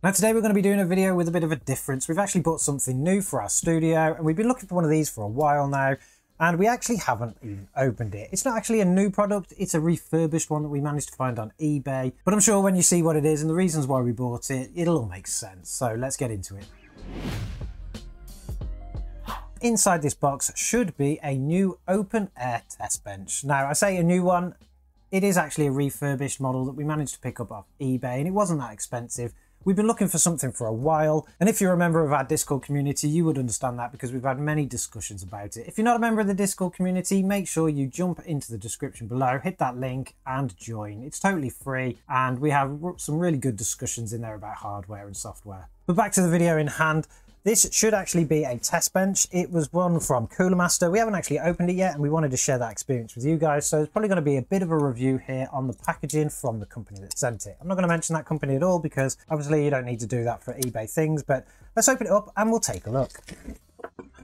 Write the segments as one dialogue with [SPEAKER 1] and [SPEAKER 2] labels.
[SPEAKER 1] Now today we're going to be doing a video with a bit of a difference. We've actually bought something new for our studio and we've been looking for one of these for a while now and we actually haven't even opened it. It's not actually a new product, it's a refurbished one that we managed to find on eBay. But I'm sure when you see what it is and the reasons why we bought it, it'll all make sense. So let's get into it. Inside this box should be a new open air test bench. Now I say a new one, it is actually a refurbished model that we managed to pick up off eBay and it wasn't that expensive. We've been looking for something for a while, and if you're a member of our Discord community, you would understand that because we've had many discussions about it. If you're not a member of the Discord community, make sure you jump into the description below, hit that link and join. It's totally free, and we have some really good discussions in there about hardware and software. But back to the video in hand. This should actually be a test bench. It was one from Cooler Master. We haven't actually opened it yet and we wanted to share that experience with you guys. So it's probably going to be a bit of a review here on the packaging from the company that sent it. I'm not going to mention that company at all because obviously you don't need to do that for eBay things, but let's open it up and we'll take a look.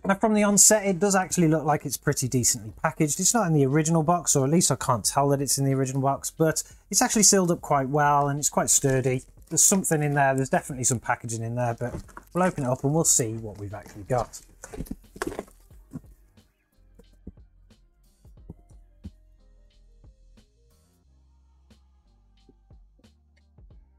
[SPEAKER 1] Now from the onset, it does actually look like it's pretty decently packaged. It's not in the original box, or at least I can't tell that it's in the original box, but it's actually sealed up quite well and it's quite sturdy. There's something in there, there's definitely some packaging in there, but we'll open it up and we'll see what we've actually got.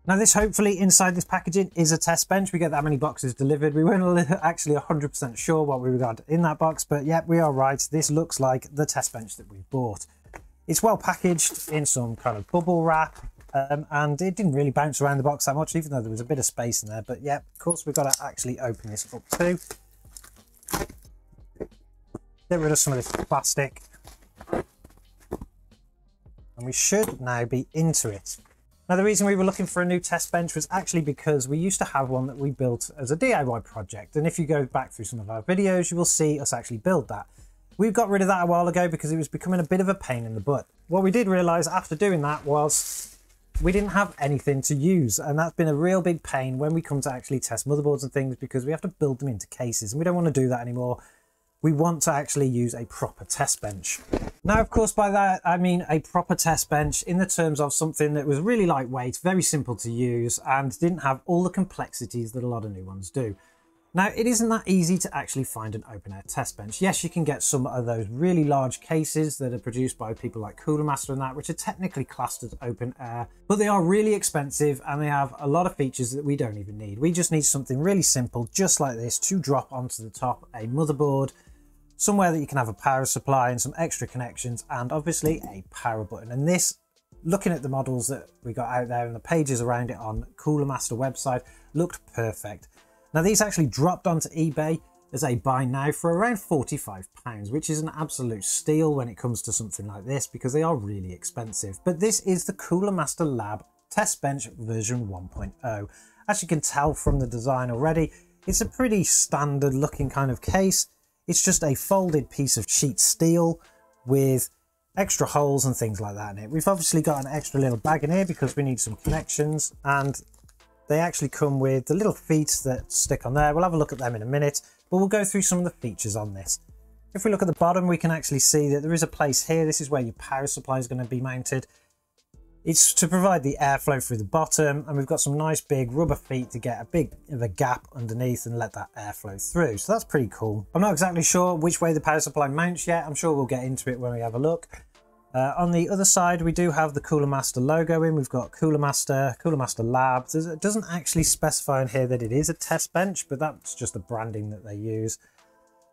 [SPEAKER 1] Now this, hopefully inside this packaging, is a test bench. We get that many boxes delivered. We weren't actually 100% sure what we got in that box, but yeah, we are right. This looks like the test bench that we bought. It's well packaged in some kind of bubble wrap. And it didn't really bounce around the box that much, even though there was a bit of space in there. But yeah, of course, we've got to actually open this up too. Get rid of some of this plastic. And we should now be into it. Now, the reason we were looking for a new test bench was actually because we used to have one that we built as a DIY project. And if you go back through some of our videos, you will see us actually build that. We got rid of that a while ago because it was becoming a bit of a pain in the butt. What we did realise after doing that was we didn't have anything to use, and that's been a real big pain when we come to actually test motherboards and things because we have to build them into cases and we don't want to do that anymore. We want to actually use a proper test bench. Now, of course, by that I mean a proper test bench in the terms of something that was really lightweight, very simple to use, and didn't have all the complexities that a lot of new ones do. Now, it isn't that easy to actually find an open air test bench. Yes, you can get some of those really large cases that are produced by people like Cooler Master and that, which are technically classed as open air, but they are really expensive and they have a lot of features that we don't even need. We just need something really simple, just like this, to drop onto the top, a motherboard, somewhere that you can have a power supply and some extra connections, and obviously a power button. And this, looking at the models that we got out there and the pages around it on Cooler Master website, looked perfect. Now these actually dropped onto eBay as a buy now for around £45, which is an absolute steal when it comes to something like this because they are really expensive. But this is the Cooler Master Lab Test Bench version 1.0. As you can tell from the design already, it's a pretty standard looking kind of case. It's just a folded piece of sheet steel with extra holes and things like that in it. We've obviously got an extra little bag in here because we need some connections, and they actually come with the little feet that stick on there. We'll have a look at them in a minute, but we'll go through some of the features on this. If we look at the bottom, we can actually see that there is a place here. This is where your power supply is going to be mounted. It's to provide the airflow through the bottom, and we've got some nice big rubber feet to get a big of a gap underneath and let that airflow through. So that's pretty cool. I'm not exactly sure which way the power supply mounts yet. I'm sure we'll get into it when we have a look. On the other side, we do have the Cooler Master logo in. We've got Cooler Master Lab. It doesn't actually specify in here that it is a test bench, but that's just the branding that they use.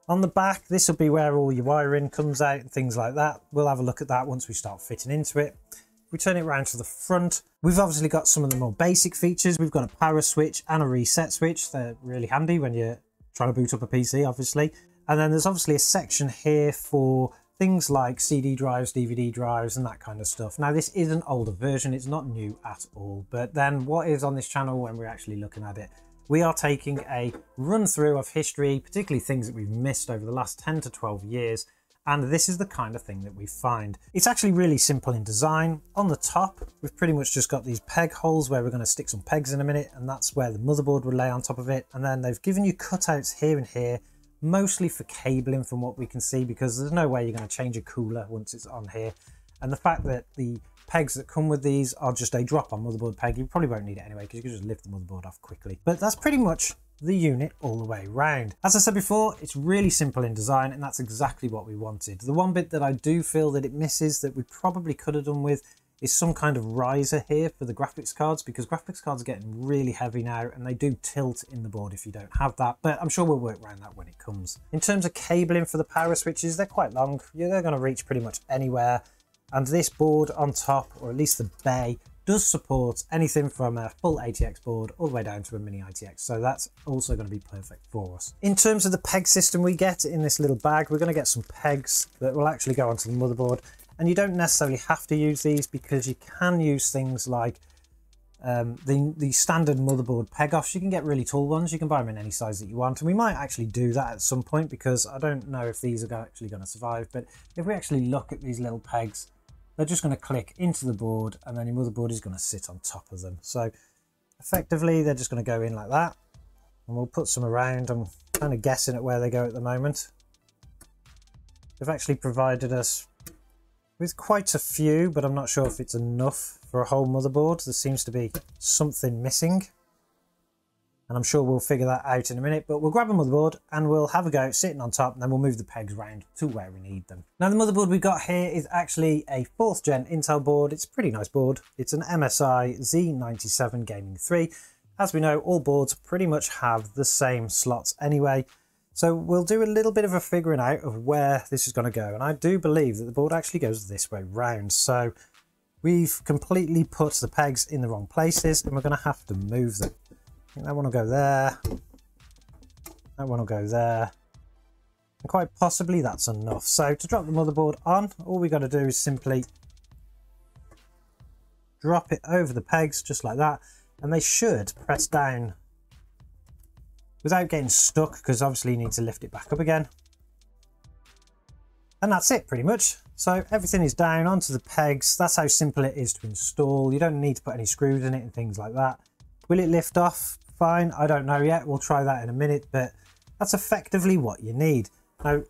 [SPEAKER 1] On the back, this will be where all your wiring comes out and things like that. We'll have a look at that once we start fitting into it. If we turn it around to the front, we've obviously got some of the more basic features. We've got a power switch and a reset switch. They're really handy when you're trying to boot up a PC, obviously. And then there's obviously a section here for things like CD drives, DVD drives, and that kind of stuff. Now, this is an older version, it's not new at all, but then what is on this channel when we're actually looking at it? We are taking a run through of history, particularly things that we've missed over the last 10 to 12 years, and this is the kind of thing that we find. It's actually really simple in design. On the top, we've pretty much just got these peg holes where we're going to stick some pegs in a minute, and that's where the motherboard would lay on top of it. And then they've given you cutouts here and here, mostly for cabling from what we can see, because there's no way you're going to change a cooler once it's on here. And the fact that the pegs that come with these are just a drop-on motherboard peg. You probably won't need it anyway because you can just lift the motherboard off quickly. But that's pretty much the unit all the way round. As I said before, it's really simple in design, and that's exactly what we wanted. The one bit that I do feel that it misses that we probably could have done with is some kind of riser here for the graphics cards, because graphics cards are getting really heavy now and they do tilt in the board if you don't have that, but I'm sure we'll work around that when it comes. In terms of cabling for the power switches, they're quite long. Yeah, they're going to reach pretty much anywhere, and this board on top, or at least the bay, does support anything from a full ATX board all the way down to a mini ITX, so that's also going to be perfect for us. In terms of the peg system we get in this little bag, we're going to get some pegs that will actually go onto the motherboard. And you don't necessarily have to use these, because you can use things like the standard motherboard peg offs. You can get really tall ones. You can buy them in any size that you want. And we might actually do that at some point, because I don't know if these are actually going to survive. But if we actually look at these little pegs, they're just going to click into the board, and then your motherboard is going to sit on top of them. So effectively, they're just going to go in like that. And we'll put some around. I'm kind of guessing at where they go at the moment. They've actually provided us with quite a few, but I'm not sure if it's enough for a whole motherboard. There seems to be something missing, and I'm sure we'll figure that out in a minute. But we'll grab a motherboard and we'll have a go sitting on top, and then we'll move the pegs around to where we need them. Now, the motherboard we got here is actually a 4th gen Intel board. It's a pretty nice board. It's an MSI Z97 Gaming 3. As we know, all boards pretty much have the same slots anyway. So we'll do a little bit of a figuring out of where this is going to go. And I do believe that the board actually goes this way round. So we've completely put the pegs in the wrong places, and we're going to have to move them. I think that one will go there. That one will go there. And quite possibly that's enough. So to drop the motherboard on, all we got to do is simply drop it over the pegs just like that. And they should press down without getting stuck, because obviously you need to lift it back up again. And that's it pretty much. So everything is down onto the pegs. That's how simple it is to install. You don't need to put any screws in it and things like that. Will it lift off? Fine, I don't know yet. We'll try that in a minute, but that's effectively what you need. Now,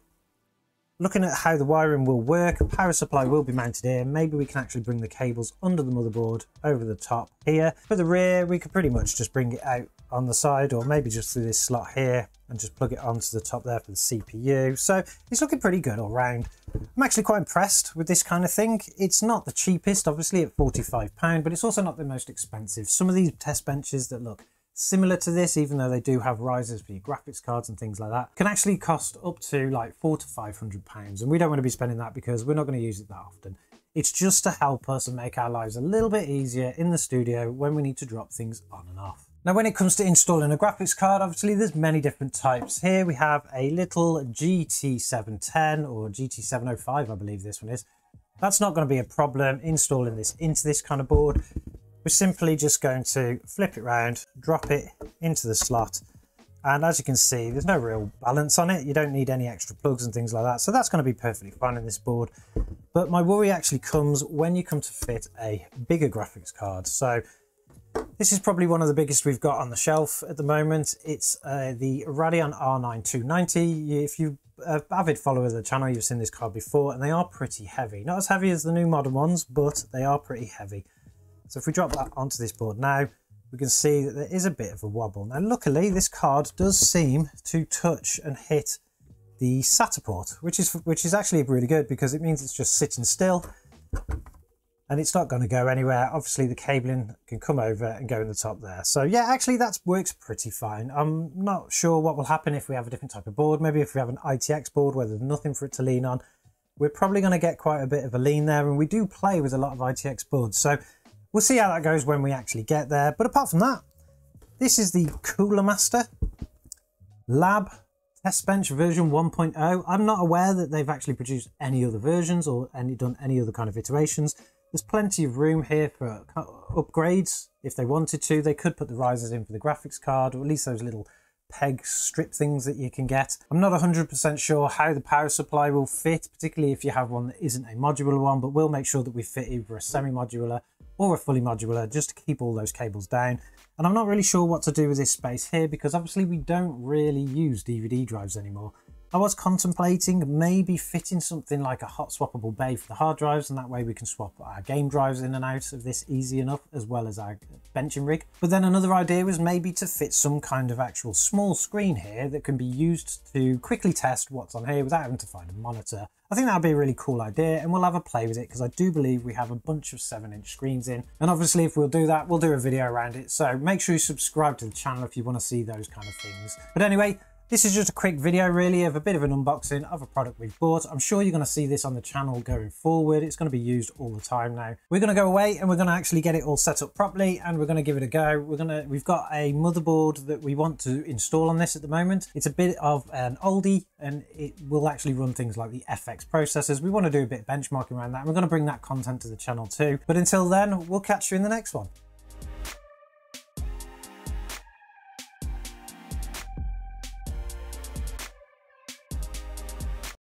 [SPEAKER 1] looking at how the wiring will work, a power supply will be mounted here. Maybe we can actually bring the cables under the motherboard over the top here. For the rear, we could pretty much just bring it out on the side, or maybe just through this slot here and just plug it onto the top there for the CPU. So it's looking pretty good all round. I'm actually quite impressed with this kind of thing. It's not the cheapest, obviously, at £45, but it's also not the most expensive. Some of these test benches that look similar to this, even though they do have risers for your graphics cards and things like that, can actually cost up to like £400 to £500, and we don't want to be spending that because we're not going to use it that often. It's just to help us and make our lives a little bit easier in the studio when we need to drop things on and off. Now, when it comes to installing a graphics card, obviously there's many different types. Here we have a little GT710 or GT705, I believe this one is. That's not going to be a problem installing this into this kind of board. We're simply just going to flip it around, drop it into the slot. And as you can see, there's no real balance on it. You don't need any extra plugs and things like that. So that's going to be perfectly fine in this board. But my worry actually comes when you come to fit a bigger graphics card. So this is probably one of the biggest we've got on the shelf at the moment. It's the Radeon R9 290. If you're an avid follower of the channel, you've seen this card before, and they are pretty heavy. Not as heavy as the new modern ones, but they are pretty heavy. So if we drop that onto this board now, we can see that there is a bit of a wobble. Now, luckily, this card does seem to touch and hit the SATA port, which is actually really good, because it means it's just sitting still and it's not going to go anywhere. Obviously, the cabling can come over and go in the top there. So yeah, actually that works pretty fine. I'm not sure what will happen if we have a different type of board. Maybe if we have an ITX board where there's nothing for it to lean on, we're probably going to get quite a bit of a lean there. And we do play with a lot of ITX boards. So we'll see how that goes when we actually get there. But apart from that, this is the Cooler Master Lab Test Bench version 1.0. I'm not aware that they've actually produced any other versions or done any other kind of iterations. There's plenty of room here for upgrades. If they wanted to, they could put the risers in for the graphics card, or at least those little peg strip things that you can get. I'm not 100% sure how the power supply will fit, particularly if you have one that isn't a modular one, but we'll make sure that we fit either a semi-modular or a fully modular, just to keep all those cables down. And I'm not really sure what to do with this space here, because obviously we don't really use DVD drives anymore. I was contemplating maybe fitting something like a hot swappable bay for the hard drives, and that way we can swap our game drives in and out of this easy enough, as well as our benching rig. But then another idea was maybe to fit some kind of actual small screen here that can be used to quickly test what's on here without having to find a monitor. I think that would be a really cool idea, and we'll have a play with it because I do believe we have a bunch of 7-inch screens in. And obviously if we'll do that, we'll do a video around it. So make sure you subscribe to the channel if you want to see those kind of things. But anyway, this is just a quick video really of a bit of an unboxing of a product we've bought. I'm sure you're going to see this on the channel going forward. It's going to be used all the time now. We're going to go away and we're going to actually get it all set up properly, and we're going to give it a go. We've got a motherboard that we want to install on this at the moment. It's a bit of an oldie and it will actually run things like the FX processors. We want to do a bit of benchmarking around that, and we're going to bring that content to the channel too. But until then, we'll catch you in the next one.